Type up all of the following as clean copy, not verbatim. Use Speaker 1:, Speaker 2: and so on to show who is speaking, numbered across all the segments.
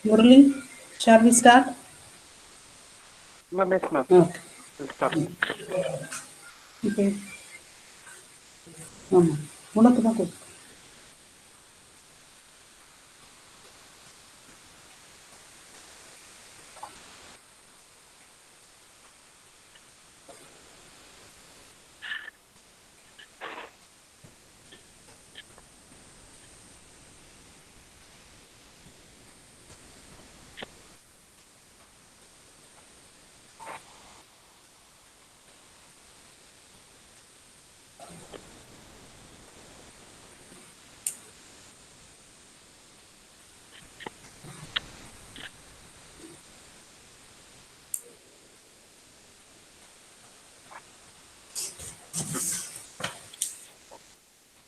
Speaker 1: Murali, shall we start?
Speaker 2: Yes, ma'am.
Speaker 1: Okay.
Speaker 2: We'll start.
Speaker 1: Okay. உனக்கு தான் கொடு.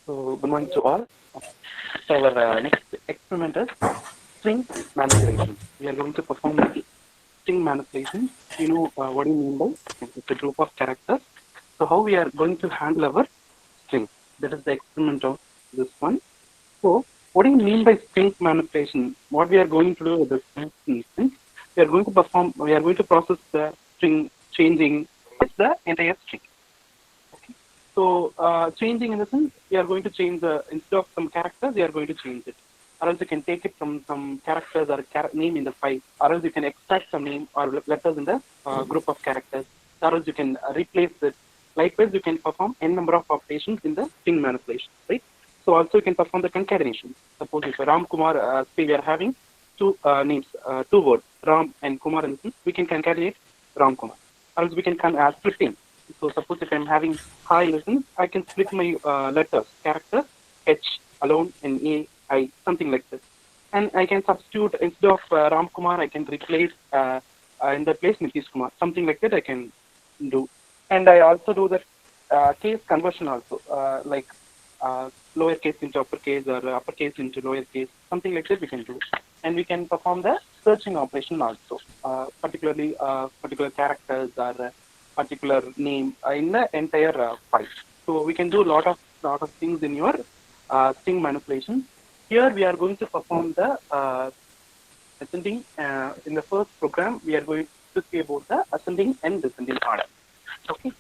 Speaker 2: So, good morning to all. So, our next experiment is string manipulation. We are going to perform the string manipulation. You know what do you mean by it's a group of characters. So, how we are going to handle our string? That is the experiment of this one. So, what do you mean by string manipulation? What we are going to do with this instance? We are going to perform. We are going to process the string changing the entire string. So changing in the sense, we are going to change instead of some characters, we are going to change it. Or else you can take it from some characters or name in the file. Or else you can extract some name or letters in the group of characters. Or else you can replace it. Likewise, you can perform n number of operations in the string manipulation, right? So also you can perform the concatenation. Suppose if Ram Kumar, say we are having two names, two words, Ram and Kumar in the sense, we can concatenate Ram Kumar. Or else we can split him. So suppose if I'm having hi listen, I can split my letters, characters, H alone and A, I, something like this. And I can substitute instead of Ram Kumar, I can replace in the place Nitish Kumar, something like that I can do. And I also do that case conversion also, like lowercase into uppercase or uppercase into lowercase, something like that we can do. And we can perform the searching operation also, particularly particular characters or particular name in the entire file. So we can do a lot of things in your string manipulation. Here we are going to perform the ascending. In the first program, we are going to see about the ascending and descending order. Okay.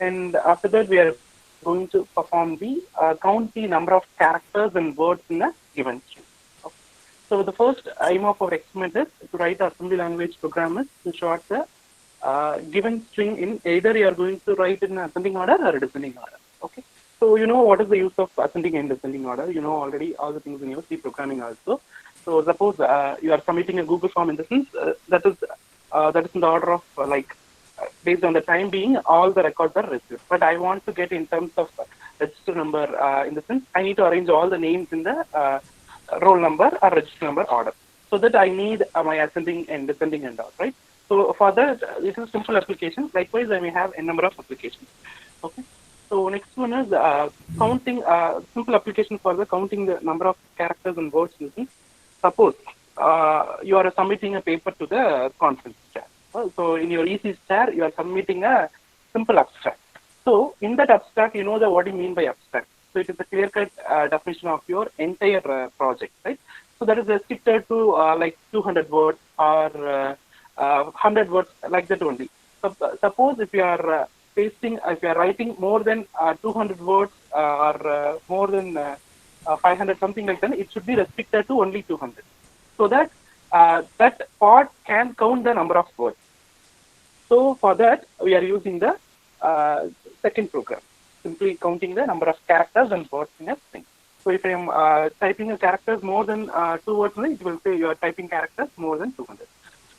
Speaker 2: And after that, we are going to perform the count the number of characters and words in a given string. Okay. So the first aim of our experiment is to write the assembly language programmers to short the given string in either you are going to write in ascending order or descending order. Okay. So you know what is the use of ascending and descending order. You know already all the things in your C programming also. So suppose you are submitting a Google form in the sense that is in the order of based on the time being, all the records are received. But I want to get in terms of register number in the sense I need to arrange all the names in the roll number or register number order. So that I need my ascending and descending and all, right? So for that, this is a simple application. Likewise, I may have a number of applications. Okay. So next one is counting, simple application for the counting the number of characters and words using. Suppose you are submitting a paper to the conference chair. So in your EC chair, you are submitting a simple abstract. So in that abstract, you know what do you mean by abstract. So it is a clear-cut definition of your entire project, right? So that is restricted to like 200 words or 100 words, like that only. So, suppose if you are if you are writing more than 200 words or more than 500, something like that, it should be restricted to only 200. So that that part can count the number of words. So for that, we are using the second program, simply counting the number of characters and words in a string. So if I am typing a characters more than 2 words, it will say you are typing characters more than 200.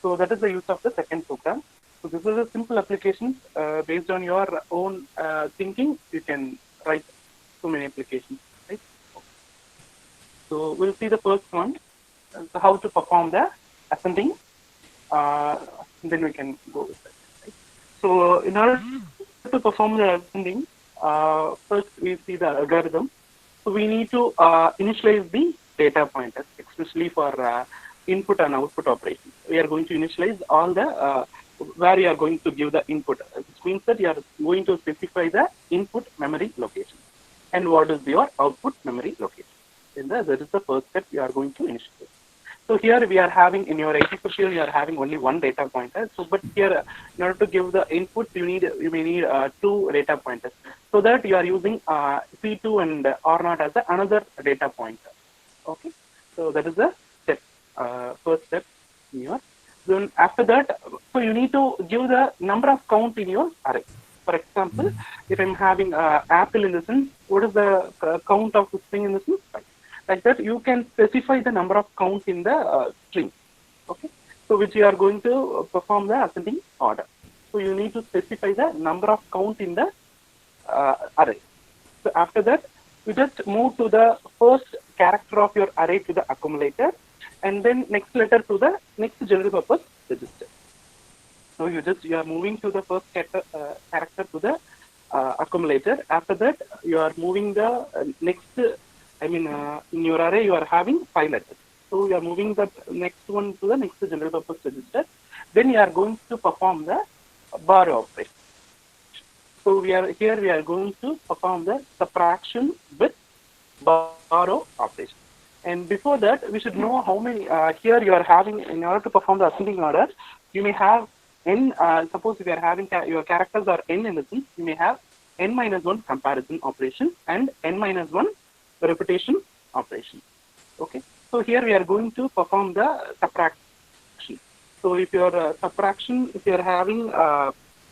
Speaker 2: So that is the use of the second program. So this is a simple application based on your own thinking. You can write so many applications, right? So we'll see the first one, how to perform the ascending. Then we can go with that. Right? So in order to perform the ascending, first we see the algorithm. So we need to initialize the data pointers, especially for input and output operations. We are going to initialize all the where you are going to give the input, which means that you are going to specify the input memory location and what is your output memory location. That is the first step you are going to initialize. So here we are having in your 8050 you are having only one data pointer. So but here in order to give the input you may need two data pointers. So that you are using C2 and R0 as another data pointer. Okay. So that is the step, first step in your. Then after that, so you need to give the number of count in your array. For example, if I'm having apple in the sense, what is the count of the string in the sense? Like that, you can specify the number of count in the string. Okay, so which you are going to perform the ascending order. So you need to specify the number of count in the array. So after that, you just move to the first character of your array to the accumulator, and then next letter to the next general purpose register. So you are moving to the first character to the accumulator. After that, you are moving the next. In your array, you are having 5 letters. So you are moving the next one to the next general purpose register. Then you are going to perform the borrow operation. So we are going to perform the subtraction with borrow operation. And before that, we should know how many, here you are having, in order to perform the ascending order, you may have n, suppose if you are having, your characters are n in the sense, you may have n minus 1 comparison operation and n minus 1 repetition operation. Okay, so here we are going to perform the subtraction. So if your subtraction, if you are having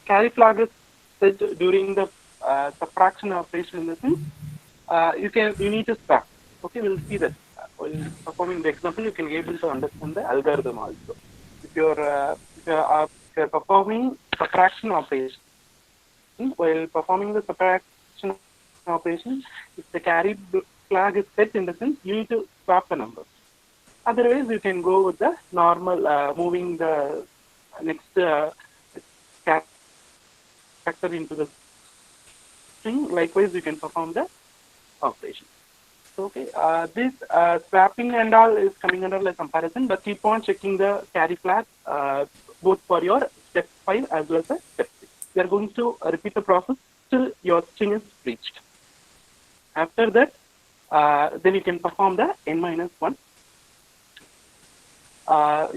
Speaker 2: carry flag is set during the subtraction operation in the sense, you need to swap. Okay, we'll see that while performing the example. You can be able to understand the algorithm also. If you're performing subtraction operation, while performing the subtraction operation, if the carry flag is set in the sense, you need to swap the numbers. Otherwise, you can go with the normal moving the next character into the string. Likewise, you can perform the operation. So, okay, this swapping and all is coming under like comparison, but keep on checking the carry flag both for your step 5 as well as step 6. We are going to repeat the process till your string is reached. After that, then you can perform the n minus 1.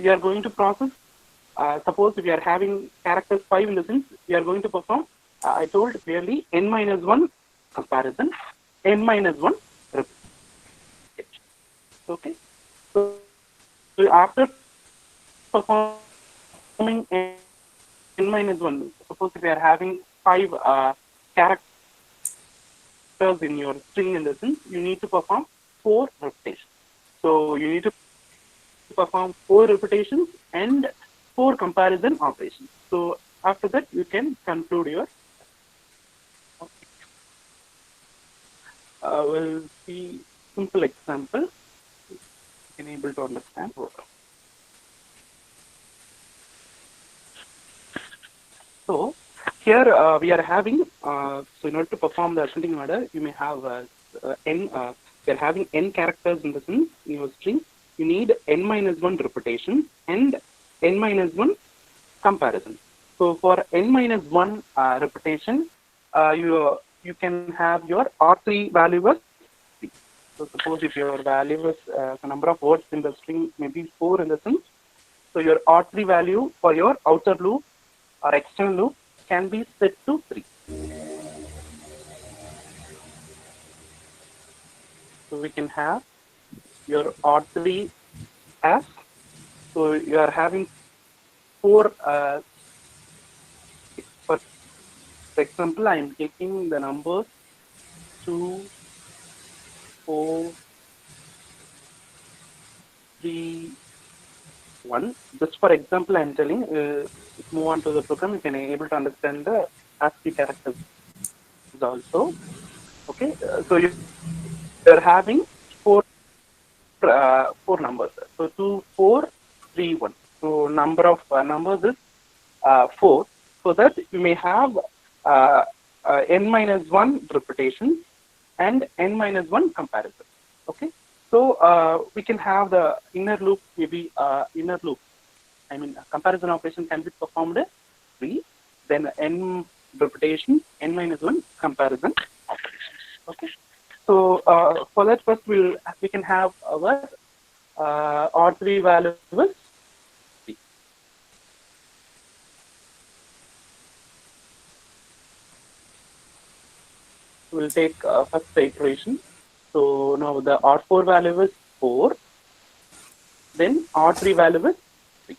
Speaker 2: You are going to process, suppose if you are having characters 5 in the sense, you are going to perform, I told clearly, n minus 1 comparison, n minus 1 repetition. Okay, so after performing n minus 1, suppose if you are having 5 characters in your string in the sense, you need to perform 4 repetitions. So you need to perform 4 repetitions and 4 comparison operations. So after that, you can conclude your. We'll see simple example. You can able to understand. So here we are having. So in order to perform the ascending order, you may have n. We are having n characters in the sense in your string. You need n minus 1 repetition and n minus 1 comparison. So for n minus 1 repetition, you can have your R3 value as 3. So suppose if your value is the number of words in the string maybe 4 in the sense, so your R3 value for your outer loop or external loop can be set to 3. So we can have your R3 as, so you are having 4, for example, I am taking the numbers 2, 4, 3, 1. Just for example, I am telling, move on to the program, you can be able to understand the ASCII characters also. Okay, so you are having 4 numbers. So 2, 4, 3, 1. So number of numbers is 4. So that you may have n minus 1 repetition and n minus 1 comparison. Okay, so we can have the inner loop, maybe inner loop. I mean, comparison operation can be performed 3, then n repetition, n minus 1 comparison operation. Okay, so for that first we can have our R3 value is 3. We'll take first iteration. So now the R4 value is 4. Then R3 value is 3.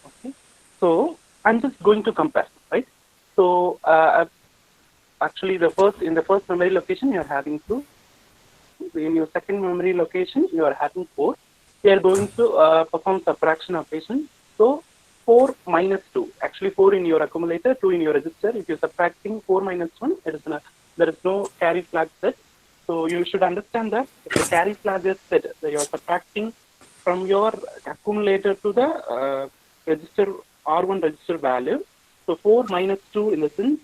Speaker 2: Okay. So I'm just going to compare, right? So actually in the first memory location you are having 2. In your second memory location you are having 4. We are going to perform subtraction operation. So 4 minus 2, actually 4 in your accumulator, 2 in your register. If you're subtracting 4 minus 1, there is no carry flag set. So you should understand that if the carry flag is set, that you are subtracting from your accumulator to the register R1 register value. So 4 minus 2 in the sense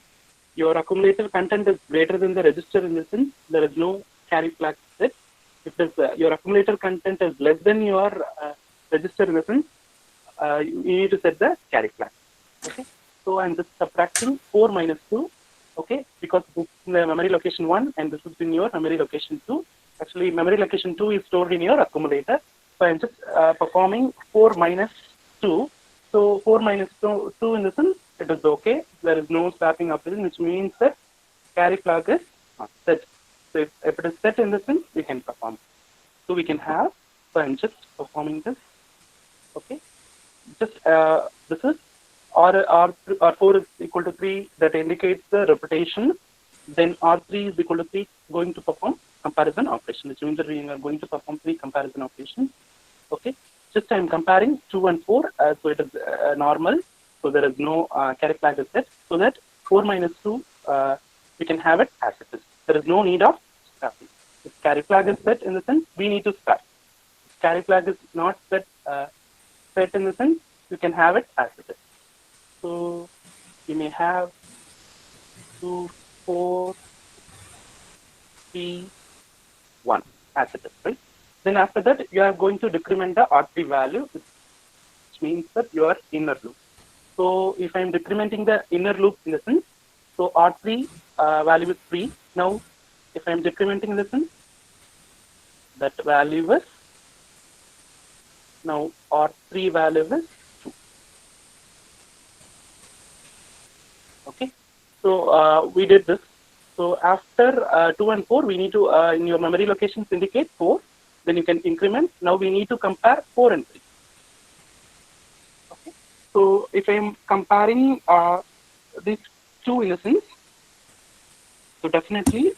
Speaker 2: your accumulator content is greater than the register in the sense there is no carry flag set. If your accumulator content is less than your register in the sense, you need to set the carry flag. Okay. So I'm just subtracting 4 minus 2. Okay, because this is in the memory location 1 and this is in your memory location 2. Actually, memory location 2 is stored in your accumulator. So I'm just performing 4 minus 2. So 4 minus 2 in the sense, it is okay. There is no swapping operation, which means that carry flag is not set. So if it is set in the sense, we can perform. So we can have, so I'm just performing this. Okay. Just this is R4 is equal to 3, that indicates the repetition. Then R3 is equal to 3, going to perform comparison operation, which means that we are going to perform 3 comparison operations. Okay, just I'm comparing 2 and 4, so it is normal, so there is no carry flag is set, so that 4 minus 2, we can have it as it is. There is no need of swapping. If carry flag is set in the sense, we need to swap. If carry flag is not set, set in the sense, you can have it as it is. So you may have 2, 4, 3, 1 as it is, right? Then after that, you are going to decrement the R3 value, which means that you are inner loop. So if I am decrementing the inner loop in the sense, so R3 value is 3. Now, if I am decrementing in the sense, that value is, now R3 value is 2. Okay, so we did this. So after 2 and 4, we need to, in your memory locations indicate 4, then you can increment. Now we need to compare 4 and 3. Okay. So if I am comparing these two innocents, so definitely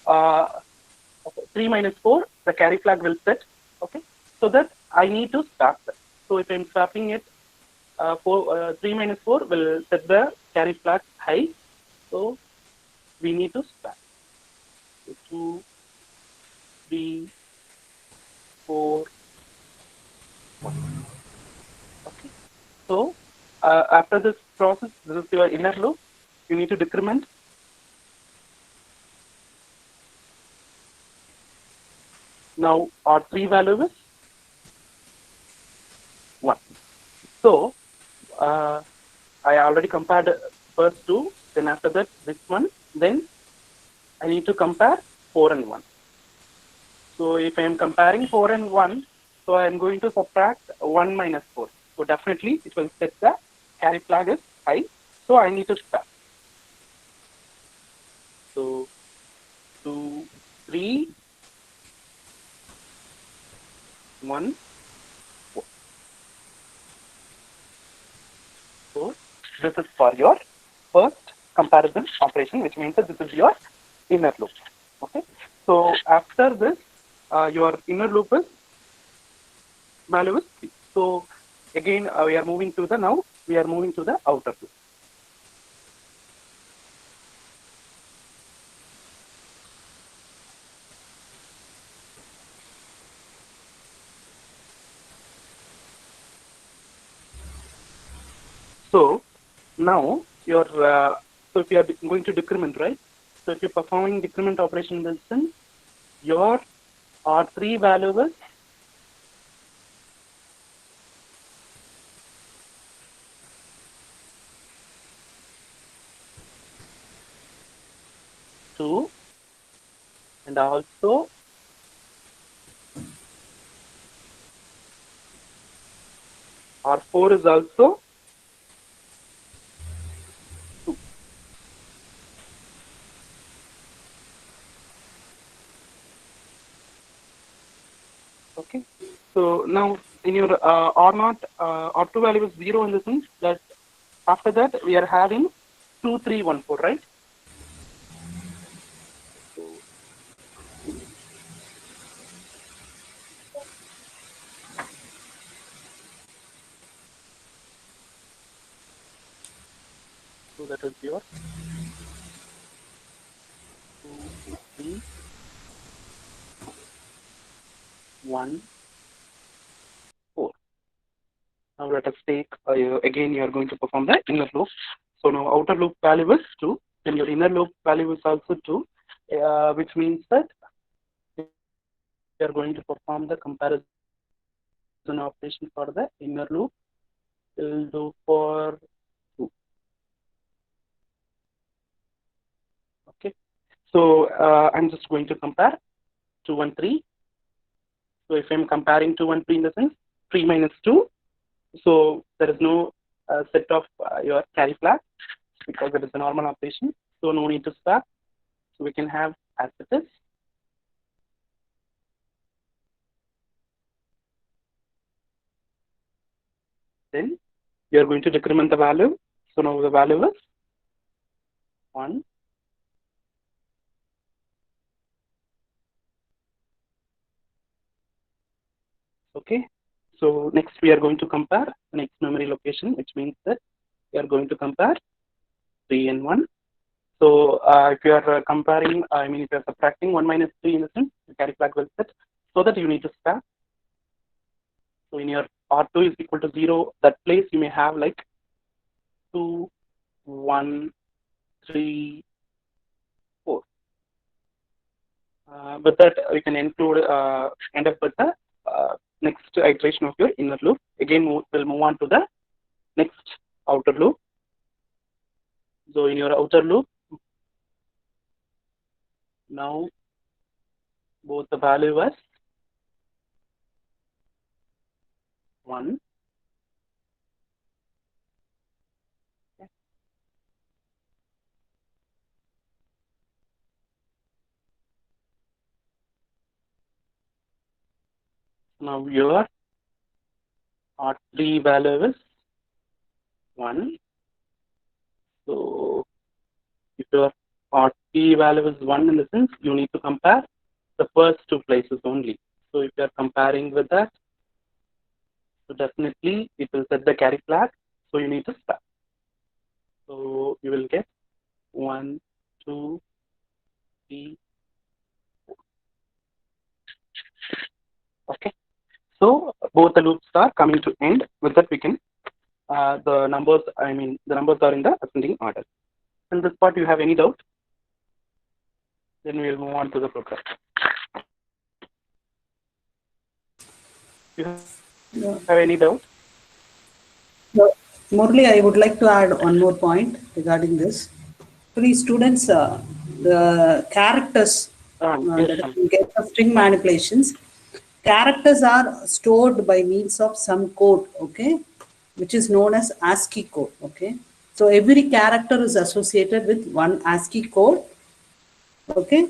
Speaker 2: 3 minus 4, the carry flag will set. Okay, so that I need to swap that. So if I am swapping it, 3 minus 4 will set the carry flag high. So we need to swap. So 2, 3, 4, 1. Okay. So after this process, this is your inner loop. You need to decrement. Now R3 value is 1. So I already compared first 2, then after that this one, then I need to compare 4 and 1. So if I am comparing 4 and 1, so I am going to subtract 1 minus 4. So definitely it will set the carry flag is high. So I need to swap. So 2, 3, 1, 4. So this is for your first comparison operation, which means that this is your inner loop. Okay. So after this, your inner loop is value is 3. So again, we are moving to the outer loop. So now your so if you are going to decrement, right? So if you're performing decrement operation, then your R3 value is 2, and also R4 is also 2. Okay. So now in your R0, R2 value is 0 in the sense that after that we are having 2, 3, 1, 4, right? So that is your 2, 3, 1, 4. Now let us take again you are going to perform the inner loop. So now outer loop value is 2, then your inner loop value is also 2, which means that we are going to perform the comparison operation for the inner loop. We'll do for 2. Okay. So I'm just going to compare 2 and 3. So if I'm comparing 2 and 3 in the sense 3 minus 2, so there is no set of your carry flag because it is a normal operation. So no need to swap. So we can have as it is. Then you are going to decrement the value. So now the value is 1. Okay. So next we are going to compare the next memory location, which means that we are going to compare 3 and 1. So if you are comparing, I mean if you are subtracting 1 minus 3 in the sense, the carry flag will set, so that you need to swap. So in your R2 is equal to 0, that place you may have like 2, 1, 3, 4. But that we can include end up with the next iteration of your inner loop. Again, we'll move on to the next outer loop. So in your outer loop, now both the value is 1. Okay. Now your R3 value is 1. So if your R3 value is 1 in the sense, you need to compare the first 2 places only. So if you are comparing with that, so definitely it will set the carry flag. So you need to swap. So you will get 1, 2, 3, 4. Okay. So both the loops are coming to end. With that, we can the numbers. I mean, the numbers are in the ascending order. In this part, you have any doubt? Then we will move on to the program. You have any doubt?
Speaker 1: No. Murli, I would like to add one more point regarding this. Please, students, the characters
Speaker 2: Yes,
Speaker 1: that you get of string manipulations, characters are stored by means of some code, okay, which is known as ASCII code, okay. So every character is associated with one ASCII code, okay.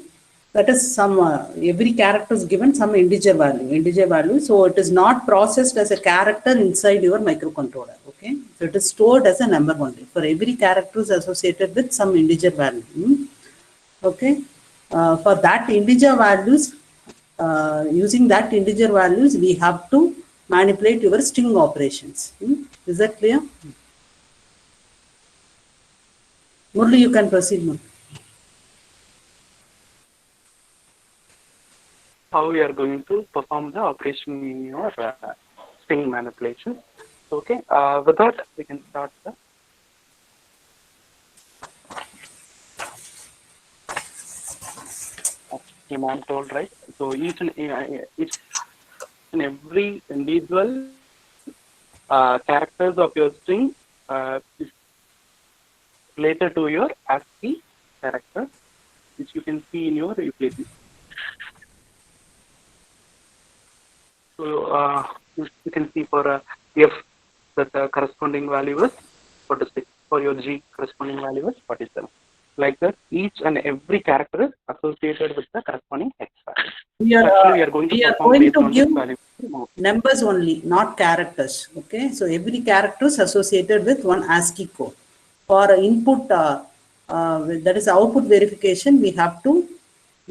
Speaker 1: That is some, every character is given some integer value. So it is not processed as a character inside your microcontroller, okay. So it is stored as a number only. For every character is associated with some integer value, okay. For that integer values, using that integer values, we have to manipulate your string operations. Is that clear? Murli, you can proceed, Murli.
Speaker 2: how we are going to perform the operation in your string manipulation. Okay. With that, we can start the amount told, right? So each and every individual characters of your string is related to your ASCII character, which you can see in your utility. So you can see for F that the corresponding value is 46. For your G corresponding value is 47. Like that, each and every character is associated with the corresponding X value.
Speaker 1: We are,
Speaker 2: So actually, we are going to perform based on
Speaker 1: give
Speaker 2: this value.
Speaker 1: numbers only, not characters. Okay, so every character is associated with one ASCII code. For input, that is output verification, we have to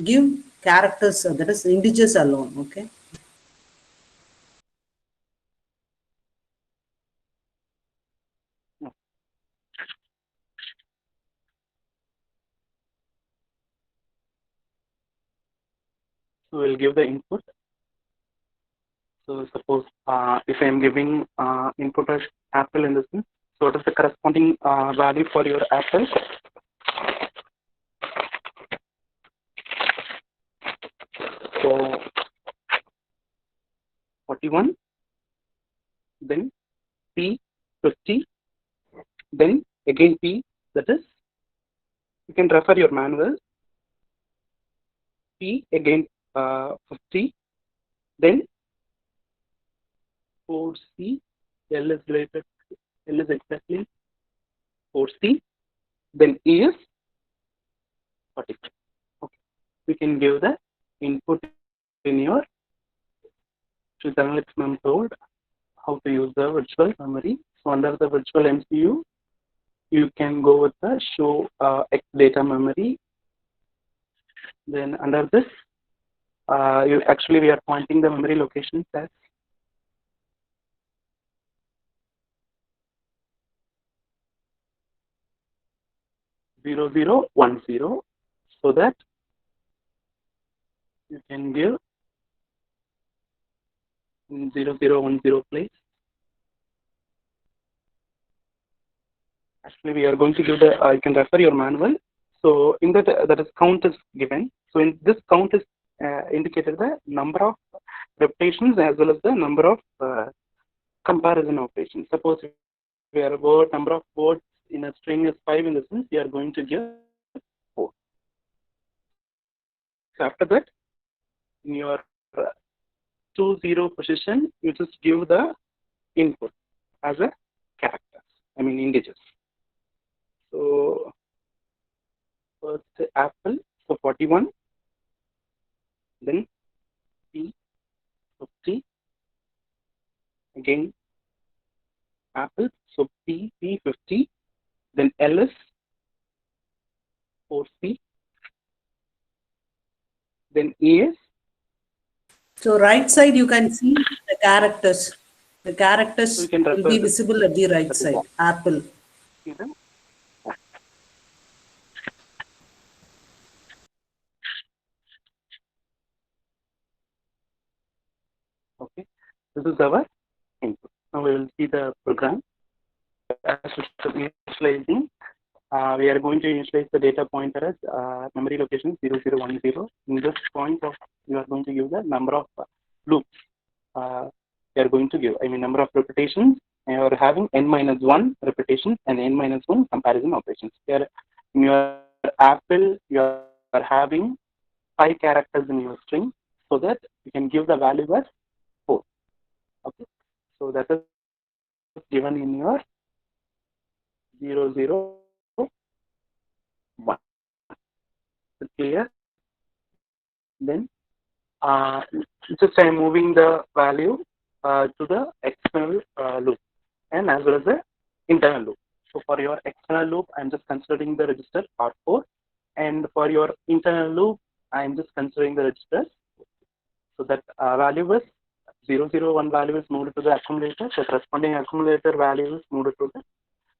Speaker 1: give characters, that is integers alone. Okay.
Speaker 2: So we'll give the input. So suppose if I am giving input as apple in this one, so what is the corresponding value for your apple? So 41, then P 50, then again P, that is, you can refer your manual, P again 50, then 4C, L is related, L is exactly 4C, then E is 45. Okay. We can give the input in your analytics mem told how to use the virtual memory. So under the virtual MCU, you can go with the show X data memory. Then under this, we are pointing the memory locations as 0010, so that you can give 0010 place. Actually, we are going to give the, you can refer your manual. So in that, that is count is given. So in this count is indicated the number of repetitions as well as the number of comparison operations. Suppose we are word number of words in a string is 5 in the sense, we are going to give 4. So after that, in your 20 position, you just give the input as a character, I mean integers. So first apple, so 41, then P 50, again apple, so P 50, then L is 4C, then E is.
Speaker 1: So right side you can see the characters. The characters will be visible at the right side. Apple.
Speaker 2: Okay, this is our input. Now we will see the program. As initializing, we are going to initialize the data pointer as memory location 0010. In this point of, you are going to give the number of loops we are going to give. I mean number of repetitions. You are having n-1 repetitions and n-1 comparison operations. Here in your apple, you are having 5 characters in your string, so that you can give the value as 4. Okay, so that is given in your 001. Clear? Then just I am moving the value to the external loop and as well as the internal loop. So for your external loop, I am just considering the register R4, and for your internal loop, I am just considering the registers. So that value is 001 value is moved to the accumulator. So corresponding accumulator value is moved to the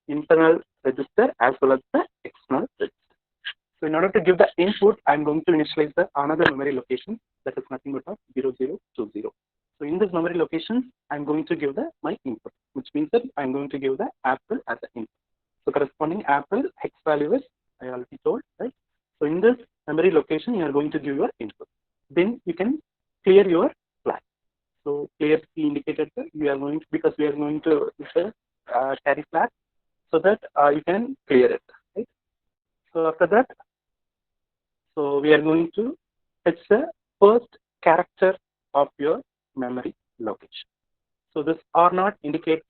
Speaker 2: internal register as well as the external register. So in order to give the input, I'm going to initialize the another memory location that is nothing but of 0020. So in this memory location, I'm going to give the my input, which means that I'm going to give the apple as an input. So corresponding apple hex value is, I already told, right? So in this memory location, you are going to give your input. Then you can clear your flag. So clear C indicated that we are going to, because we are going to use a carry flag, so that you can clear it, right? So after that, So we are going to fetch the first character of your memory location. So this R naught indicates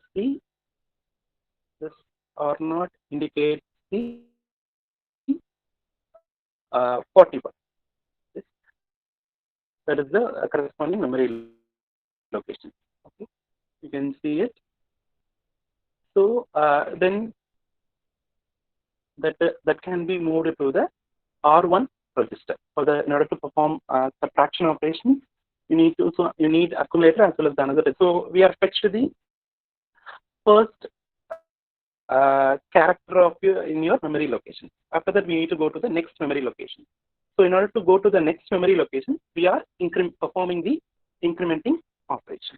Speaker 2: this R naught indicates the 41. That is the corresponding memory location. Okay, you can see it. So then that can be moved to the R1 register. In order to perform subtraction operations, you need accumulator as well as the another. So we are fetched the first character of in your memory location. After that, we need to go to the next memory location. So in order to go to the next memory location, we are performing the incrementing operation.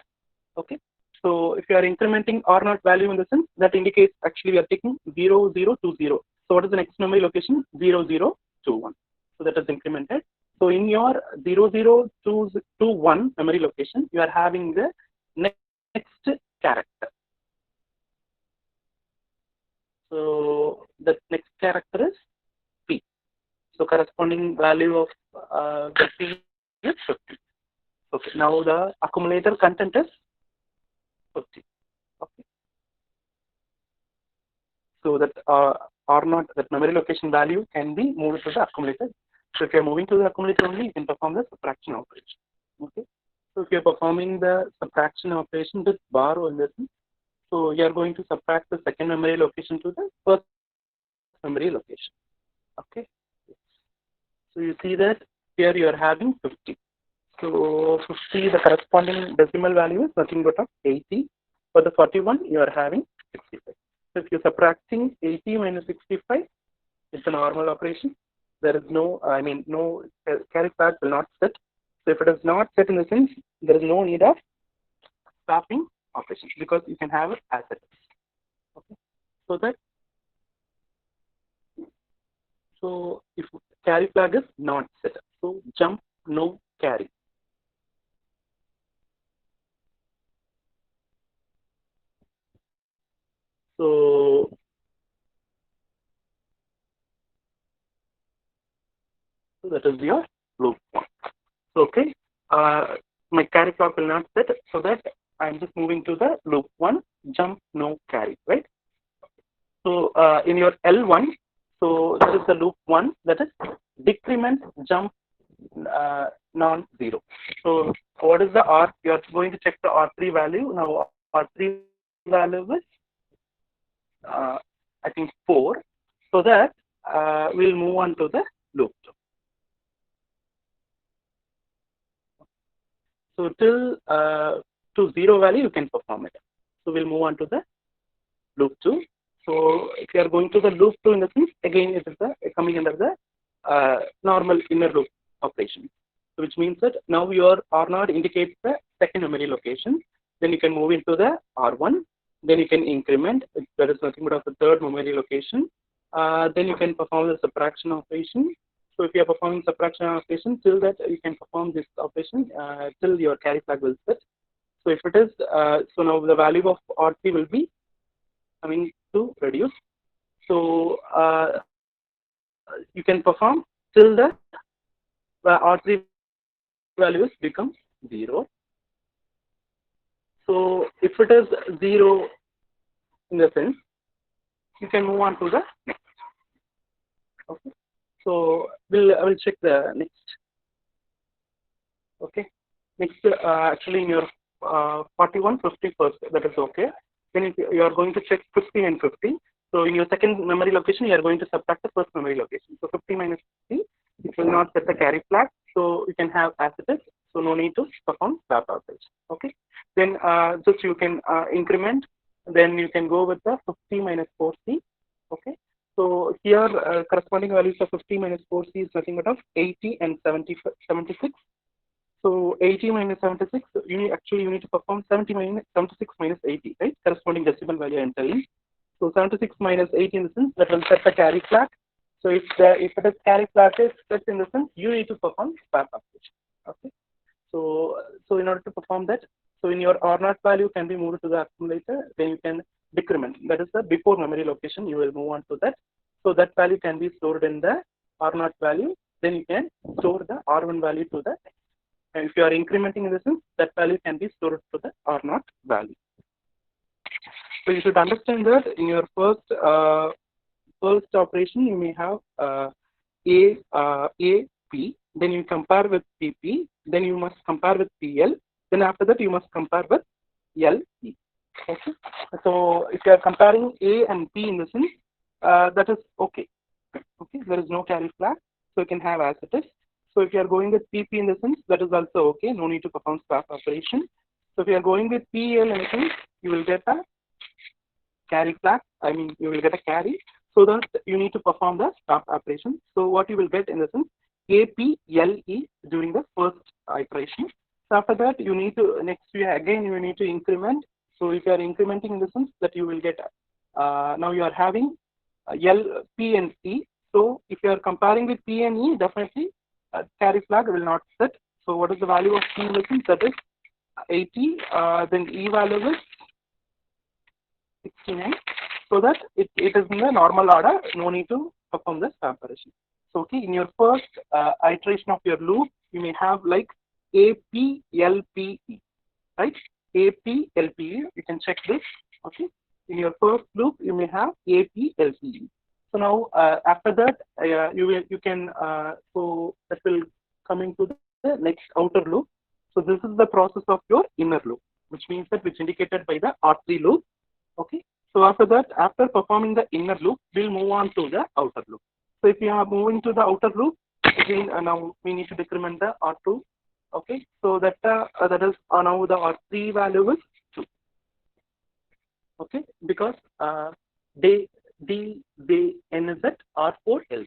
Speaker 2: Okay. So if you are incrementing R naught value in the sense, that indicates actually we are taking 0, 0, 2, 0. So what is the next memory location? 0, 0, 2, 1. So that is incremented. So in your 0, 0, 2, 2, 1 memory location, you are having the next character. So the next character is P. So corresponding value of the P is 50. Okay. Now the accumulator content is 50. Okay. So that R naught, that memory location value can be moved to the accumulator. So if you are moving to the accumulator only, you can perform the subtraction operation. Okay. So if you are performing the subtraction operation with bar or in this, so you are going to subtract the second memory location to the first memory location. Okay. So you see that here you are having 50. So 50, the corresponding decimal value is nothing but of 80. For the 41, you are having 65. So if you're subtracting 80 minus 65, it's a normal operation. There is no, no carry flag will not set. So if it is not set in the sense, there is no need of swapping operations because you can have it as it is. Okay. So if carry flag is not set, so jump no carry. So that is your loop one. So, okay, my carry flag will not set, so that I'm just moving to the loop one, jump no carry, right? So in your L1, so that is the loop one, that is decrement jump non-zero. So what is the R? You are going to check the R3 value. Now R3 value is I think 4. So that we'll move on to the loop 2. So till to 0 value you can perform it. So we'll move on to the loop 2. So if you are going to the loop 2 in the sense, again it is coming under the normal inner loop operation. So which means that now your R0 indicates the second memory location. Then you can move into the R1. Then you can increment. There is nothing but of the third memory location. Then you can perform the subtraction operation. So if you are performing subtraction operation, till that you can perform this operation till your carry flag will set. So if it is, so now the value of R3 will be coming to reduce. So you can perform till the R3 values become 0. So if it is 0 in the sense, you can move on to the next. Okay. So I will check the next. Okay. Next, actually in your 41, 50 first, that is okay. Then you are going to check 50 and 50. So in your second memory location, you are going to subtract the first memory location. So 50 minus 50, it will not set the carry flag. So you can have as it is. So no need to perform swap operation. Okay. Then just you can increment. Then you can go with the 50 minus 4c. Okay. So here corresponding values of 50 minus 4c is nothing but of 80 and 76. So 80 minus 76, you need to perform 76 minus 80, right? Corresponding decimal value entering. So 76 minus 80 in the sense that will set the carry flag. So if it is carry flag is set in the sense, you need to perform swap operation. Okay. So in order to perform that, so in your R0 value can be moved to the accumulator, then you can decrement. That is the before memory location, you will move on to that. So that value can be stored in the R0 value. then you can store the R1 value to the next. And if you are incrementing in the sense, that value can be stored to the R0 value. So you should understand that in your first operation, you may have A P, then you compare with PP, then you must compare with PL, then after that you must compare with LE. Okay. So if you are comparing A and P in the sense, that is okay. Okay, there is no carry flag, so you can have as it is. So if you are going with PP in the sense, that is also okay. No need to perform swap operation. So if you are going with PL in the sense, you will get a carry flag. I mean, you will get a carry. So that you need to perform the swap operation. So what you will get in the sense, APLE during the first iteration. So after that, you need to next year again you need to increment. So if you are incrementing in the sense that you will get now you are having L, P and C. So if you are comparing with P and E, definitely carry flag will not set. So what is the value of P in the sense? That is 80. Then E value is 69. So that it is in the normal order. No need to perform this operation. So okay, in your first iteration of your loop, you may have like APLPE, right? APLPE. You can check this. Okay. In your first loop, you may have APLPE. So now after that, you can so that will coming to the next outer loop. So this is the process of your inner loop, which means that which indicated by the R3 loop. Okay. So after that, after performing the inner loop, we'll move on to the outer loop. So if you are moving to the outer loop, again now we need to decrement the R2. Okay. So that is now the R3 value is 2. Okay, because they N is at R4 L3.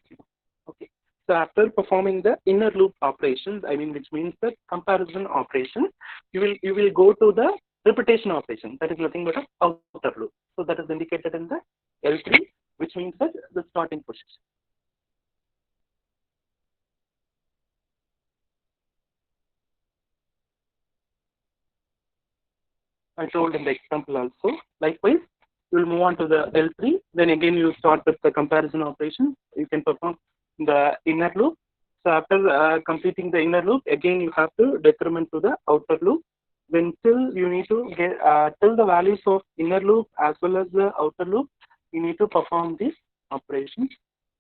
Speaker 2: Okay, so after performing the inner loop operations, I mean, which means the comparison operation, you will go to the repetition operation. That is nothing but an outer loop. So that is indicated in the L3, which means that the starting position. I told in the example also. Likewise, you will move on to the L3. Then again, you start with the comparison operation. You can perform the inner loop. So after completing the inner loop, again you have to decrement to the outer loop. Then till you need to get till the values of inner loop as well as the outer loop, you need to perform these operations.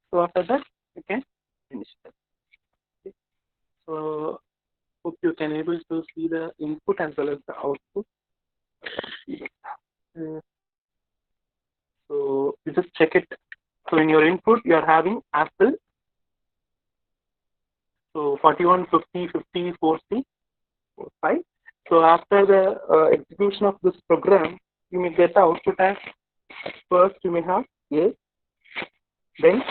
Speaker 2: So after that, you can finish that. Okay. So hope you can able to see the input as well as the output. So you just check it. So in your input, you are having Apple. So 41, 50, 50, 40, 45. So after the execution of this program, you may get the output as first you may have A, then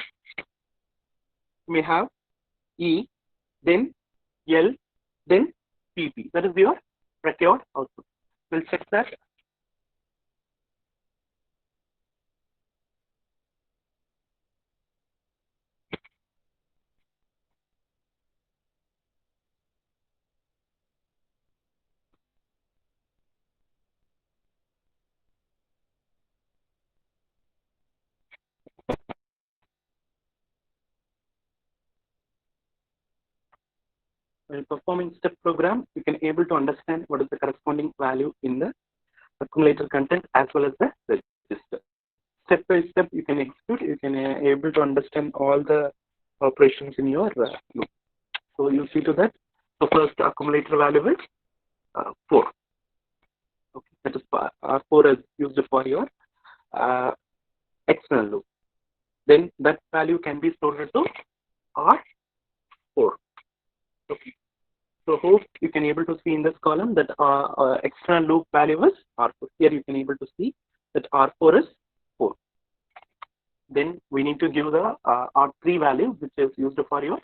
Speaker 2: you may have E, then L, then PP. That is your record output. We'll check that. While performing step program, you can able to understand what is the corresponding value in the accumulator content as well as the register. Step by step, you can execute. You can able to understand all the operations in your loop. So you see to that. So first accumulator value is 4. Okay, that is R4 is used for your external loop. Then that value can be stored to R4. Okay. So hope you can able to see in this column that external loop value is R4. Here you can able to see that R4 is 4. Then we need to give the R3 value, which is used for your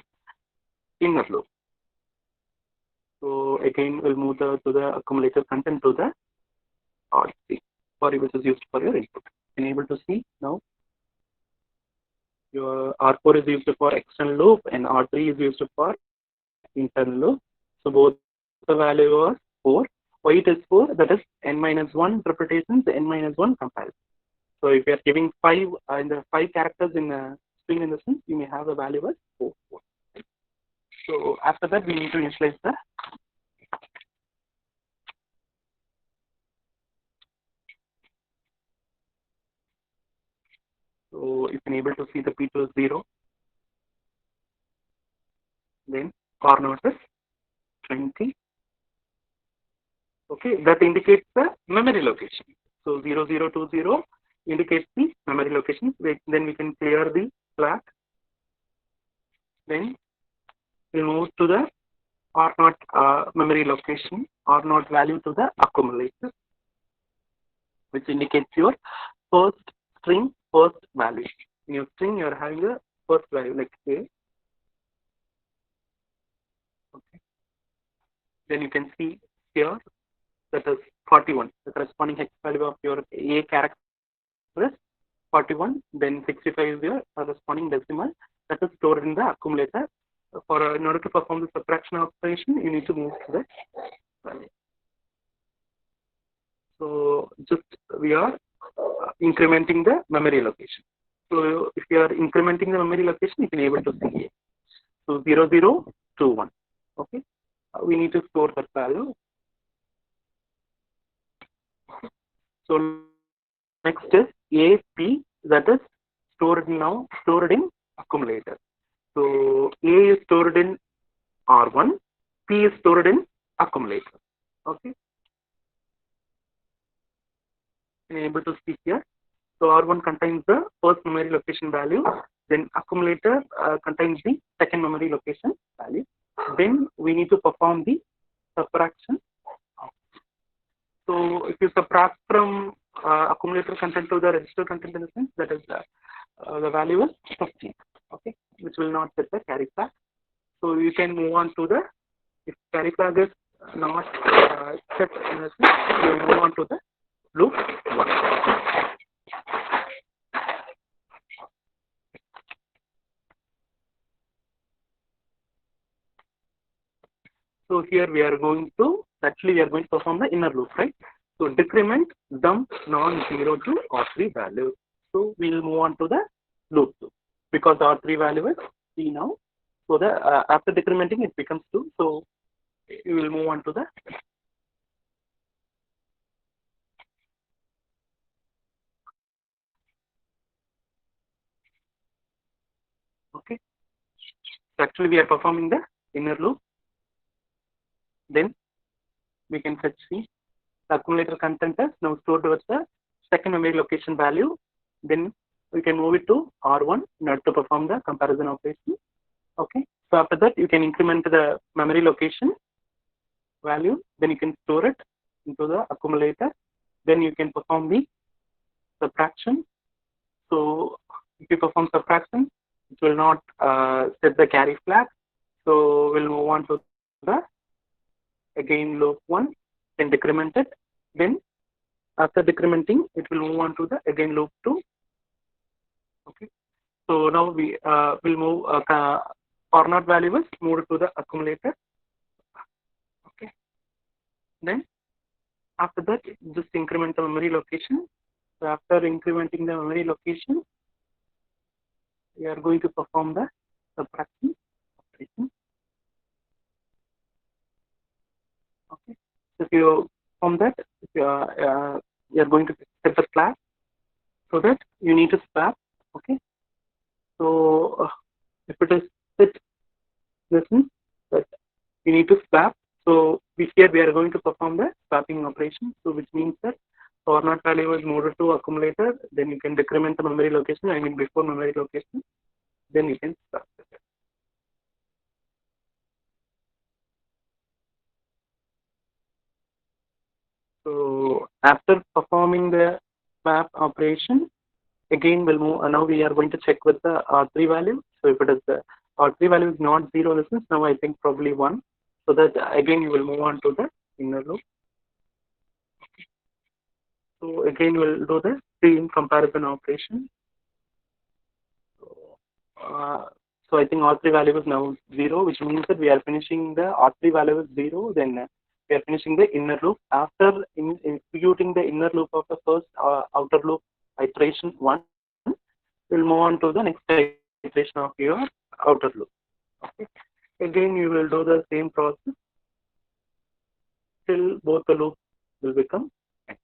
Speaker 2: inner loop. So again, we'll move to the accumulator content to the R3, which is used for your input. You can able to see now your R4 is used for external loop and R3 is used for internal loop. So both the value are 4. Why it is 4? That is n-1 repetitions, n-1 comparison. So if you are giving 5 in the 5 characters in a string in the sense, you may have a value as 4. So after that, we need to initialize the so if you're able to see the P2 is 0, then car note is 20. Okay, that indicates the memory location. So 0020 indicates the memory location. Then we can clear the flag. Then we'll move to the R0 memory location, R0 value to the accumulator, which indicates your first string, first value. In your string, you're having a first value like A. Okay. Then you can see here that is 41. The corresponding hex value of your A character is 41. Then 65 is your corresponding decimal that is stored in the accumulator. In order to perform the subtraction operation, you need to move to the value. So just we are incrementing the memory location. So if you are incrementing the memory location, you can able to see it. So 0021. Okay. We need to store that value. So next is AP, that is stored in accumulator. So A is stored in R1, P is stored in accumulator. Okay. You're able to see here. So R1 contains the first memory location value, then accumulator contains the second memory location value. Then we need to perform the subtraction. So if you subtract from accumulator content to the register content in the sense, that is the value is 15, okay, which will not set the carry flag. So you can move on to the, if carry flag is not set in the sense, you will move on to the loop 1. So here we are going to perform the inner loop, right? So decrement dump non-zero to R3 value. So we will move on to the loop 2 because R3 value is 3 now. So the after decrementing it becomes 2. So we will move on to the okay. So actually we are performing the inner loop. Then we can fetch the accumulator content as now stored towards the second memory location value. Then we can move it to R1 in order to perform the comparison operation. Okay. So after that, you can increment the memory location value. Then you can store it into the accumulator. Then you can perform the subtraction. So if you perform subtraction, it will not set the carry flag. So we'll move on to the again loop 1, then decrement it. Then after decrementing, it will move on to the again loop 2. Okay. So now we will move R0 value is moved to the accumulator. Okay. Then after that, just increment the memory location. So after incrementing the memory location, we are going to perform the subtraction operation. Okay. So if you perform that, you are going to set the flag so that you need to swap. Okay. So if it is set, this means that you need to swap. So here we are going to perform the swapping operation. So which means that R0 value is moved to accumulator. Then you can decrement the memory location. I mean before memory location. Then you can swap it. So after performing the swap operation, again we'll move. Now we are going to check with the R3 value. So if it is the R3 value is not 0, this is now I think probably 1. So that again you will move on to the inner loop. So again we'll do the stream comparison operation. So I think R3 value is now 0, which means that we are finishing the R3 value is 0. Then we are finishing the inner loop. After executing the inner loop of the first outer loop iteration 1, we'll move on to the next iteration of your outer loop. Okay. Again, you will do the same process till both the loops will become N.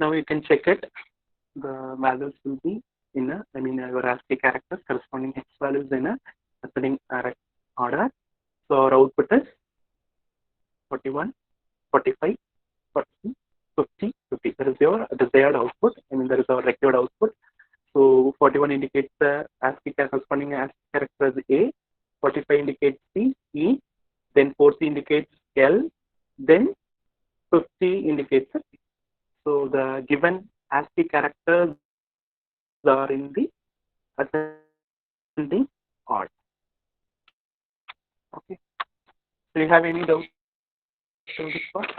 Speaker 2: Now you can check it. The values will be in a, your ASCII characters corresponding X values in a ascending order. So our output is 41, 45, 40, 50, 50. That is your desired output. That is our required output. So 41 indicates the ASCII corresponding ASCII character as A, 45 indicates C, E, then 40 indicates L, then 50 indicates C. So the given ASCII characters are in the ascending order. Okay. Do you have any doubts on this part?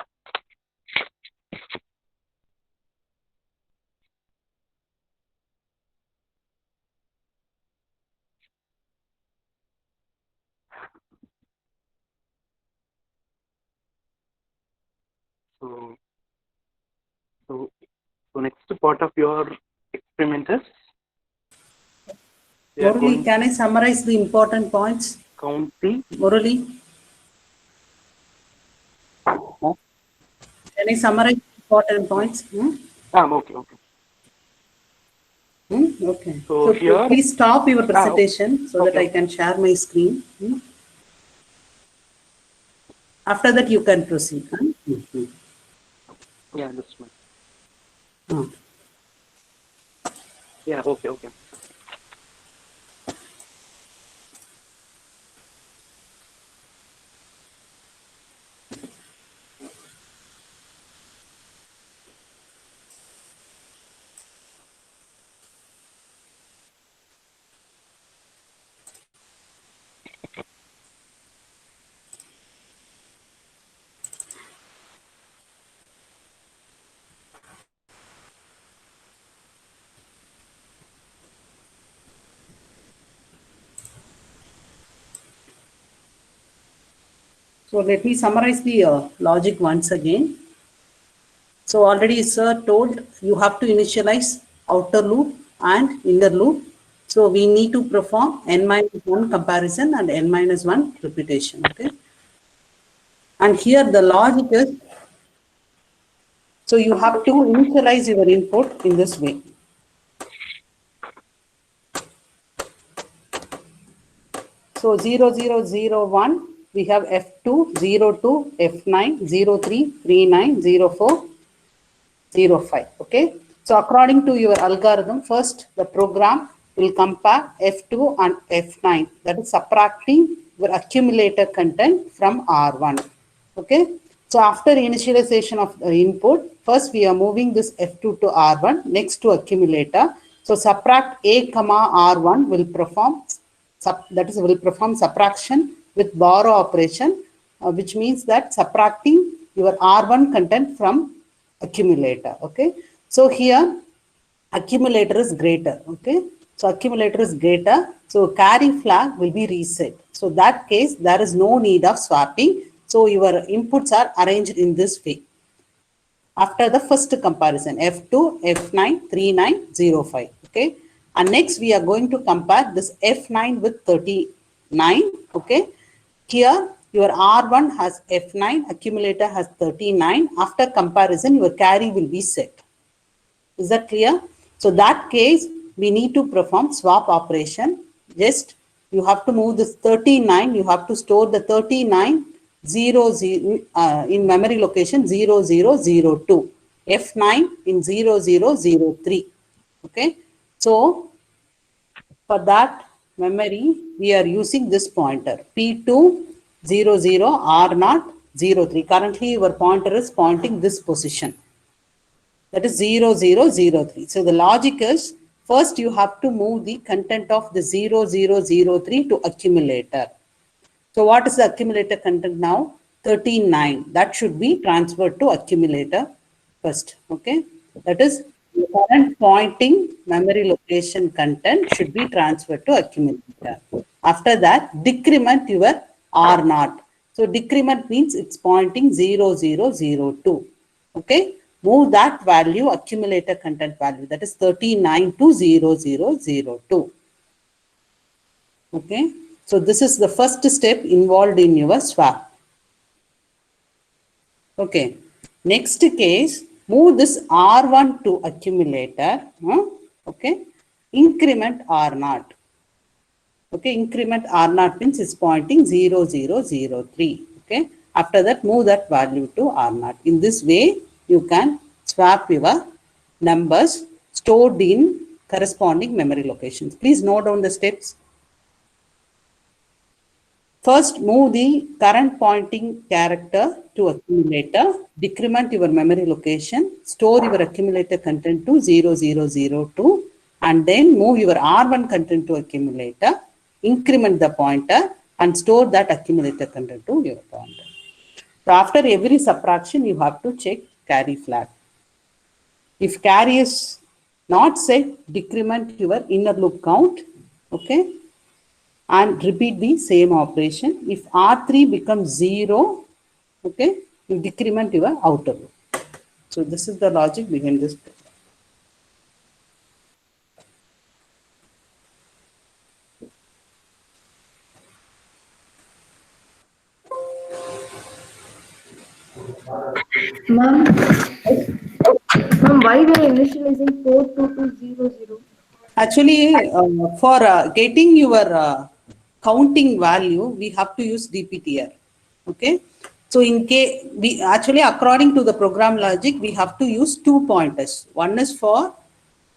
Speaker 2: So next part of your experiment is
Speaker 1: Murali, can I summarize the important points?
Speaker 2: Count the
Speaker 1: Murali, can I summarize the important points?
Speaker 2: Okay.
Speaker 1: Okay.
Speaker 2: So here,
Speaker 1: please stop your presentation so that I can share my screen. After that, you can proceed.
Speaker 2: Yeah, that's fine. Yeah, okay.
Speaker 1: So let me summarize the logic once again. So already sir told you have to initialize outer loop and inner loop. So we need to perform n-1 comparison and n-1 repetition. Okay. And here the logic is, so you have to initialize your input in this way. So 0, 0, 0, 1, we have F2, 0, 2, F9, 0, 3, 3, 9, 0, 4, 0, 5. Okay. So according to your algorithm, first the program will compare F2 and F9, that is subtracting your accumulator content from R1. Okay. So after initialization of the input, first we are moving this F2 to R1 next to accumulator. So subtract A comma R1 will perform subtraction with borrow operation, which means that subtracting your R1 content from accumulator. Okay. So here accumulator is greater. Okay. So accumulator is greater. So carry flag will be reset. So that case, there is no need of swapping. So your inputs are arranged in this way. After the first comparison, F2, F9, 3905. Okay. And next we are going to compare this F9 with 39. Okay. Here your R1 has F9, accumulator has 39. After comparison, your carry will be set. Is that clear? So that case, we need to perform swap operation. Just you have to move this 39. You have to store the 39 in memory location 0002. F9 in 0003. Okay. So for that memory, we are using this pointer P2 00 R0 03. Currently, your pointer is pointing this position. That is 0003. So the logic is, first you have to move the content of the 0003 to accumulator. So what is the accumulator content now? 39. That should be transferred to accumulator. first. Okay, that is the current pointing memory location content should be transferred to accumulator. After that, decrement your R naught. So decrement means it's pointing 0002. Okay, move that value accumulator content value, that is 39 to 0002. Okay, so this is the first step involved in your swap. Okay, next case, move this R1 to accumulator. Okay, increment R naught. Okay, increment R naught means it's pointing 0003. Okay, after that, move that value to R naught. In this way, you can swap your numbers stored in corresponding memory locations. Please note down the steps. First, move the current pointing character to accumulator, decrement your memory location, store your accumulator content to 0002, and then move your R1 content to accumulator, increment the pointer, and store that accumulator content to your pointer. So after every subtraction, you have to check carry flag. If carry is not set, decrement your inner loop count. Okay, and repeat the same operation. If R3 becomes 0, okay, you decrement your outer loop. So this is the logic behind this.
Speaker 3: Ma'am, why we are initializing 42200?
Speaker 1: Actually, for getting your counting value, we have to use DPTR. Okay. So in case we actually, according to the program logic, we have to use two pointers. One is for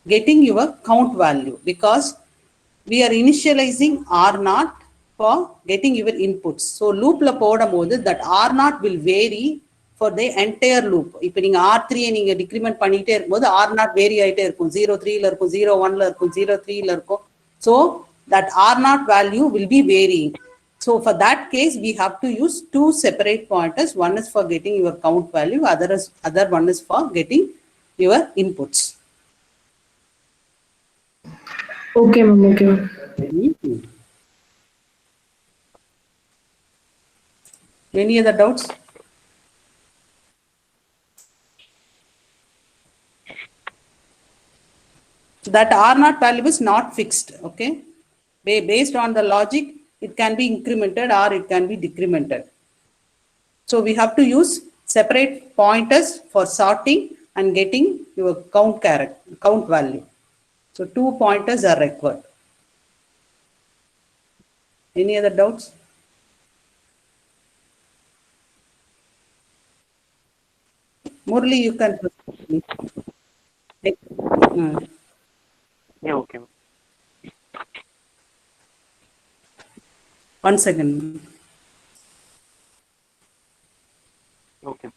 Speaker 1: getting your count value, because we are initializing R naught for getting your inputs. So loop la போடும்போது that R naught will vary for the entire loop. இப்போ நீங்க R3 நீங்க decrement பண்ணிட்டே இருக்கும்போது R naught vary ஆயிட்டே இருக்கும். 03 ல இருக்கும், 01 ல இருக்கும், 03 ல இருக்கும். So that R naught value will be varying. So for that case, we have to use two separate pointers. One is for getting your count value, other one is for getting your inputs.
Speaker 3: Okay, ma'am. Okay, ma'am.
Speaker 1: Any other doubts? That R naught value is not fixed. Okay, based on the logic, it can be incremented or it can be decremented. So we have to use separate pointers for sorting and getting your count value. So two pointers are required. Any other doubts? Murli, you can proceed.
Speaker 2: Yeah, okay.
Speaker 1: One second.
Speaker 2: Okay.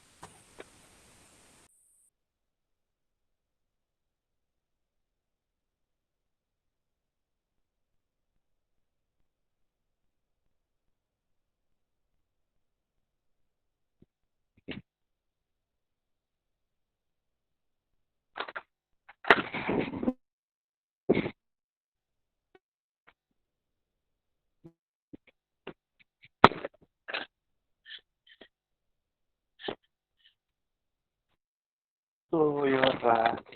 Speaker 2: So your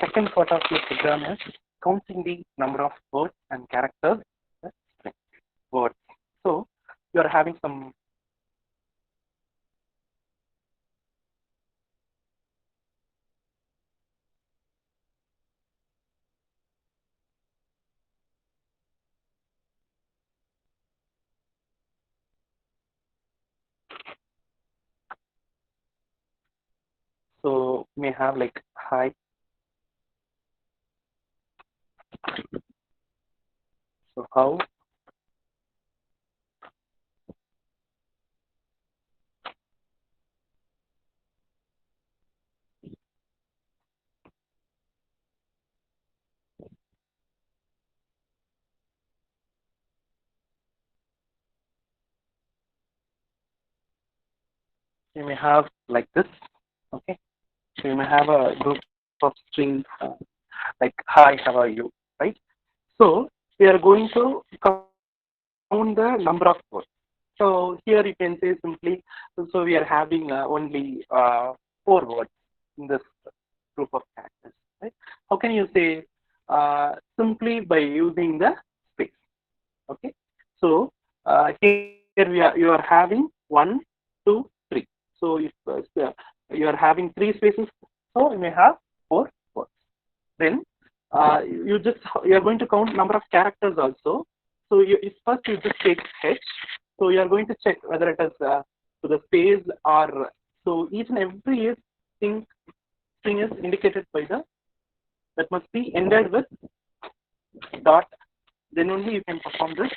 Speaker 2: second part of your program is counting the number of words and characters. Words. So you are having some. So may have like hi. So how. You may have like this. Okay. So you may have a group of strings like hi, how are you, right? So we are going to count the number of words. So here you can say simply, so we are having only 4 words in this group of characters, right? How can you say simply by using the space? Okay, so here you are having 1, 2, 3. So if you are having 3 spaces, so you may have 4 words. Then you are going to count number of characters also. So first you just take H. So you are going to check whether it is to the space or so each and every string is indicated by the that must be ended with dot. Then only you can perform this.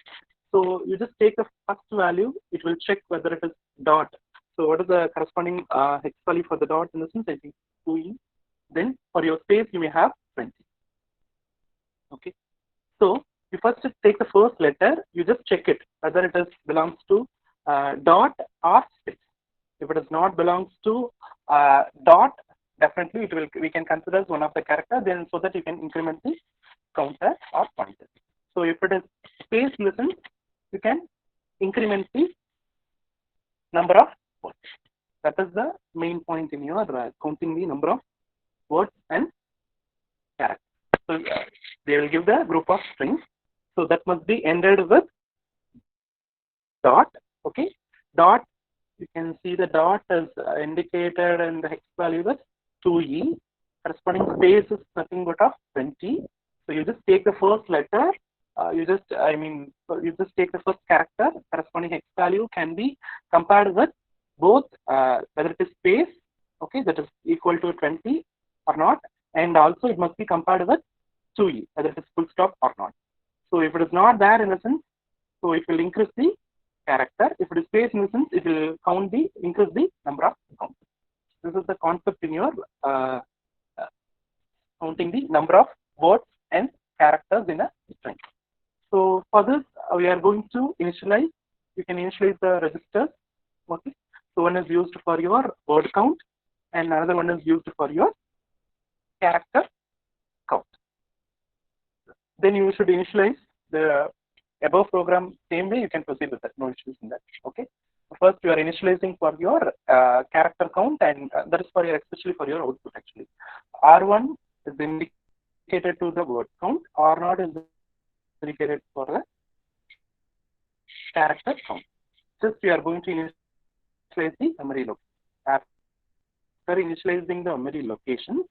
Speaker 2: So you just take the first value. It will check whether it is dot. So what is the corresponding hex value for the dot in the sense? I think 2e. Then for your space you may have 20. Okay. So you first take the first letter. You just check it whether it is belongs to dot or space. If it does not belongs to dot, definitely it will we can consider as one of the character. Then so that you can increment the counter or pointer. So if it is space in the sense, you can increment the number of words. That is the main point in your counting the number of words and characters. So they will give the group of strings. So that must be ended with dot. Okay, dot. You can see the dot is indicated and the hex value is 2e. Corresponding space is nothing but of 20. So you just take the first letter. You just take the first character. Corresponding hex value can be compared with both whether it is space, okay, that is equal to 20 or not, and also it must be compared with 2e, whether it is full stop or not. So if it is not there in a sense, so it will increase the character. If it is space in a sense, it will increase the number of counts. This is the concept in your counting the number of words and characters in a string. So for this, we are going to initialize. You can initialize the registers. Okay. So one is used for your word count, and another one is used for your character count. Then you should initialize the above program same way. You can proceed with that. No issues in that. Okay. First, you are initializing for your character count, and that is for your especially for your output. Actually, R1 is indicated to the word count. R0 is indicated for the character count. Just we are going to initialize the memory location. After initializing the memory location,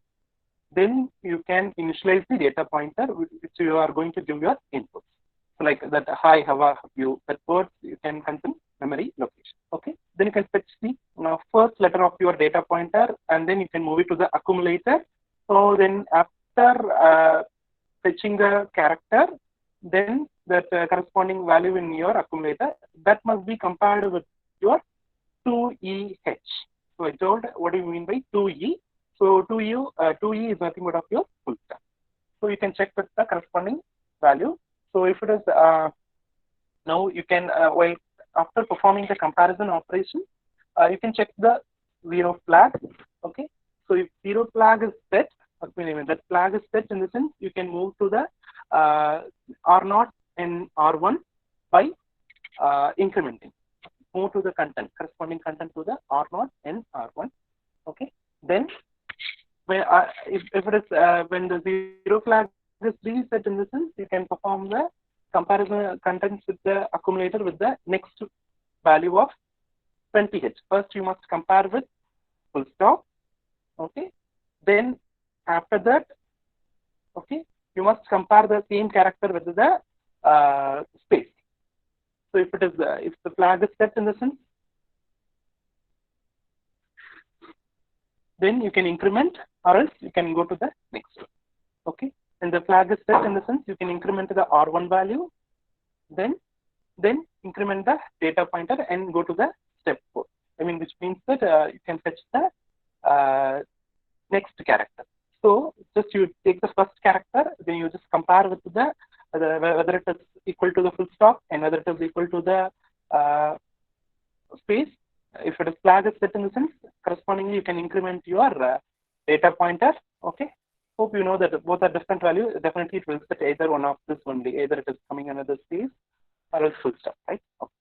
Speaker 2: then you can initialize the data pointer which you are going to give your inputs. So like that, hi, how are you? That word you can contain memory location. Okay. Then you can fetch the first letter of your data pointer, and then you can move it to the accumulator. So then after fetching the character, then that corresponding value in your accumulator that must be compared with your 2EH. So I told what do you mean by 2E? So 2E is nothing but of your full stop. So you can check with the corresponding value. So if it is now you can while after performing the comparison operation, you can check the 0 flag. Okay. So if 0 flag is set, that flag is set in the sense you can move to the R0 and R1 by incrementing. Move to the content, corresponding content to the R0 and R1. Okay. Then when if it is when the 0 flag is reset in the sense, you can perform the comparison contents with the accumulator with the next value of 20H. First you must compare with full stop. Okay. Then after that, okay, you must compare the same character with the space. So if it is if the flag is set in the sense, then you can increment, or else you can go to the next one. Okay. And the flag is set in the sense you can increment the R1 value, then increment the data pointer and go to the step 4. I mean, which means that you can fetch the next character. So just you take the first character, then you just compare with the whether it is equal to the full stop and whether it is equal to the space. If it is flag is set in the sense, correspondingly you can increment your data pointer. Okay. Hope you know that both are different values. Definitely it will set either one of this only. Either it is coming another space or else full stop, right? Okay.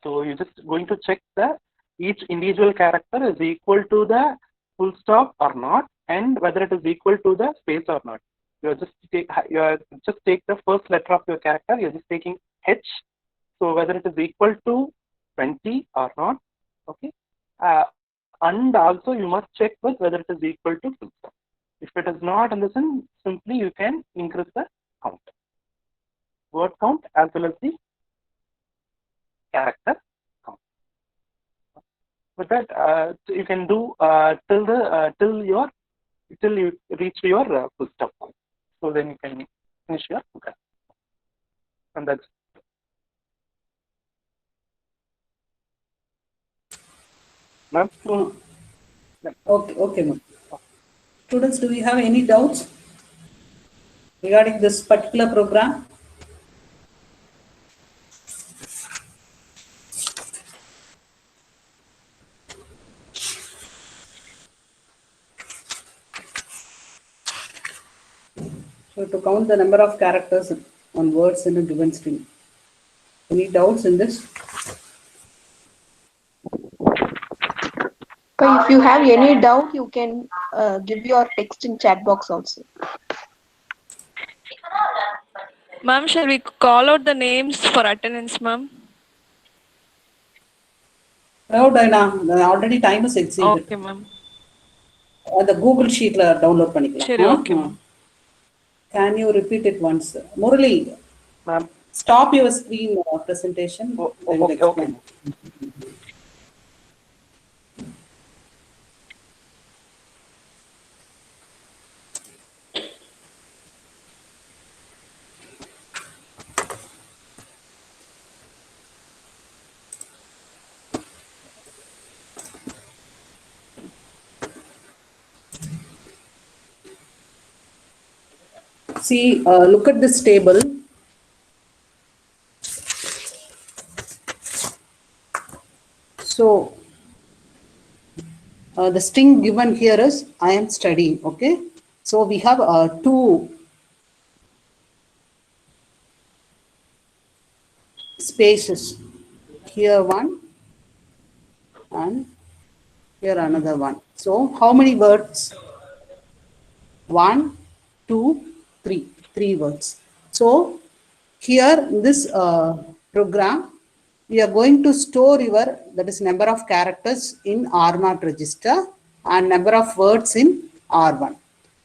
Speaker 2: So you're just going to check the each individual character is equal to the full stop or not, and whether it is equal to the space or not. You just take the first letter of your character. You're just taking H. So whether it is equal to 20 or not. Okay. And also you must check with whether it is equal to full stop. If it is not, and then simply you can increase the count, word count as well as the character count. With that, you can do till you reach your full stop point. So then you can finish your program, and that's. Ma'am?
Speaker 1: Okay, ma'am. Students, do we have any doubts regarding this particular program? So to count the number of characters on words in a given string. Any doubts in this?
Speaker 4: If you have any doubt, you can give your text in chat box also.
Speaker 5: Ma'am, shall we call out the names for attendance, ma'am?
Speaker 1: No, Diana, already time is exceeded.
Speaker 5: Okay, ma'am.
Speaker 1: The Google Sheet la download பண்ணிக்கலாம்.
Speaker 5: Sure, okay, ma'am.
Speaker 1: Can you repeat it once? Murali,
Speaker 2: Ma'am.
Speaker 1: Stop your screen presentation. I will explain.
Speaker 2: Okay.
Speaker 1: See, look at this table. So, the string given here is I am studying, okay? So, we have two spaces. Here one and here another one. So, how many words? 1, 2, 3. 3 words. So, here in this program, we are going to store your, that is number of characters in R0 register and number of words in R1.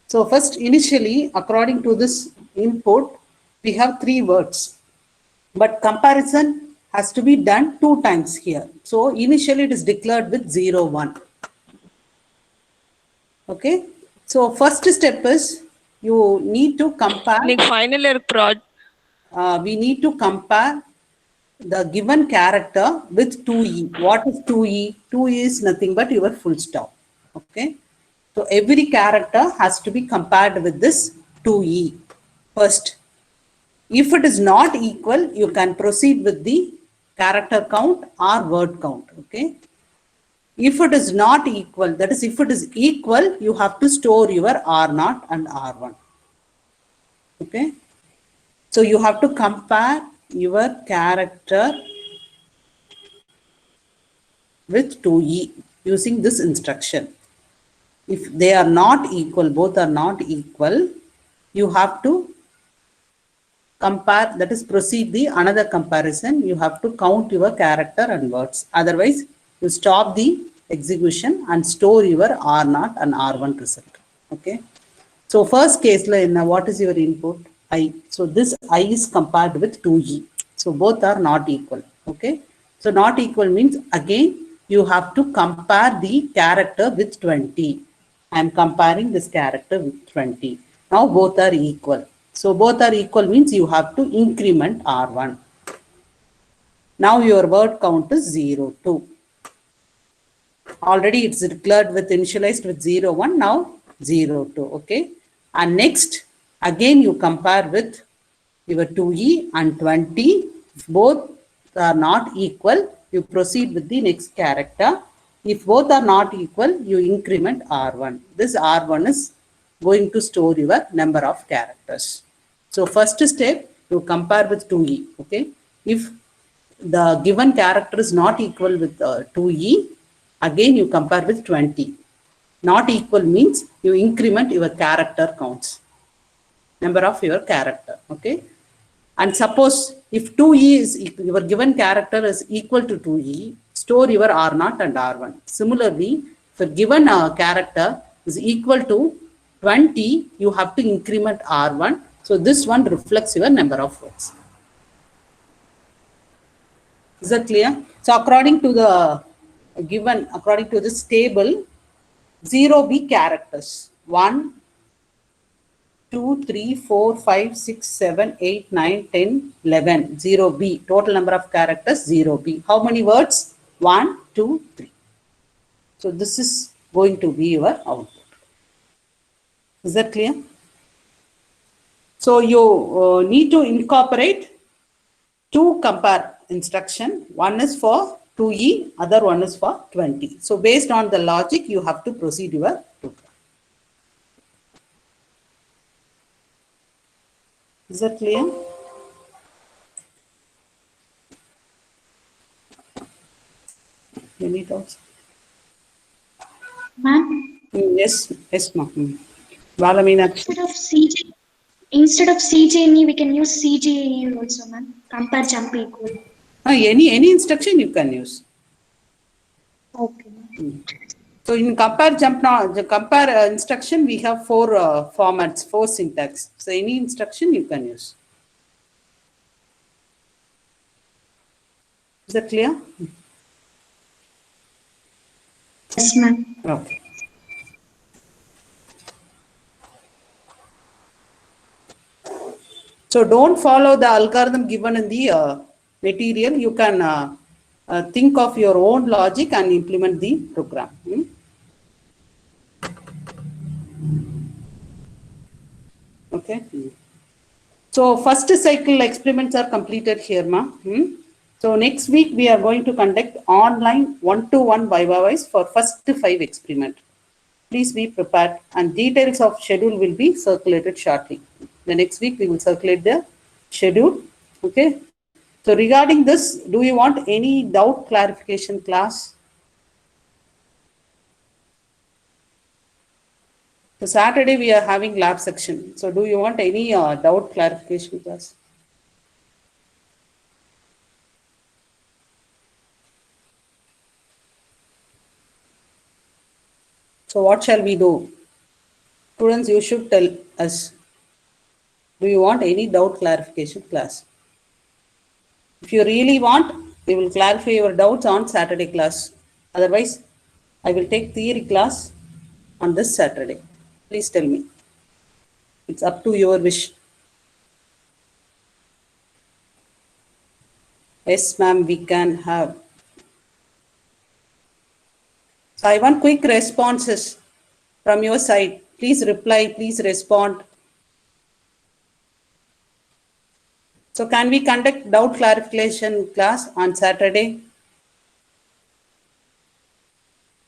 Speaker 1: So first, initially, according to this input, we have 3 words, but comparison has to be done 2 times here. So initially it is declared with 0, 1. Okay. So first step is you need to compare.
Speaker 5: Final year project.
Speaker 1: We need to compare the given character with 2e. What is 2e? 2e is nothing but your full stop. Okay. So every character has to be compared with this 2e first. If it is not equal, you can proceed with the character count or word count. Okay. If it is not equal, that is if it is equal, you have to store your R0 and R1. Okay. So you have to compare your character with 2e using this instruction. If they are not equal, both are not equal, you have to compare, that is proceed the another comparison. You have to count your character and words. Otherwise, you stop the execution and store your R0 and R1 result. Okay. So first case, what is your input? I. So this I is compared with 2e. So both are not equal. Okay. So not equal means again you have to compare the character with 20. I am comparing this character with 20. Now both are equal. So both are equal means you have to increment R1. Now your word count is 0, 2. Already it's declared with initialized with 0, 1. Now 0, 2. Okay. And next, again you compare with your 2e and 20. If both are not equal, you proceed with the next character If both are not equal, you increment R1. This R1 is going to store your number of characters. So first step, you compare with 2E. Okay. If the given character is not equal with 2E, again you compare with 20. Not equal means you increment your character counts, number of your character. Okay. And suppose if 2E is your given character is equal to 2E, store your R0 and R1. Similarly, if a given character is equal to 20, you have to increment R1. So this one reflects your number of words. Is that clear? So according to the given, according to this table, 0B characters, 1, 2, 3, 4, 5, 6, 7, 8, 9, 10, 11. 0B. Total number of characters 0B. How many words? 1, 2, 3. So this is going to be your output. Is that clear? So you need to incorporate two compare instruction. One is for 2E, other one is for 20. So based on the logic, you have to proceed your program. Is that clear? Any doubts?
Speaker 6: Ma'am,
Speaker 1: Yes, yes, ma'am. Balamina.
Speaker 6: instead of CJNE, we can use CJNE also, ma'am. Compare jump equal.
Speaker 1: Any instruction you can use.
Speaker 6: Okay.
Speaker 1: So in compare jump now, the compare instruction, we have four formats, four syntax. So any instruction you can use. Is that clear?
Speaker 6: Yes, ma'am.
Speaker 1: Okay. So don't follow the algorithm given in the material. You can think of your own logic and implement the program. Okay. So first cycle experiments are completed here, ma. So next week we are going to conduct online one-to-one Viva-wise for first 5 experiment. Please be prepared, and details of schedule will be circulated shortly. The next week we will circulate the schedule. Okay. So regarding this, do you want any doubt clarification class? So Saturday we are having lab section. So do you want any doubt clarification class? So what shall we do? Students, you should tell us. Do you want any doubt clarification class? If you really want, we will clarify your doubts on Saturday class. Otherwise, I will take theory class on this Saturday. Please tell me. It's up to your wish. Yes, ma'am, we can have. So I want quick responses from your side. Please reply, please respond. So can we conduct doubt clarification class on Saturday?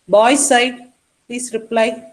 Speaker 1: Boys side, please reply.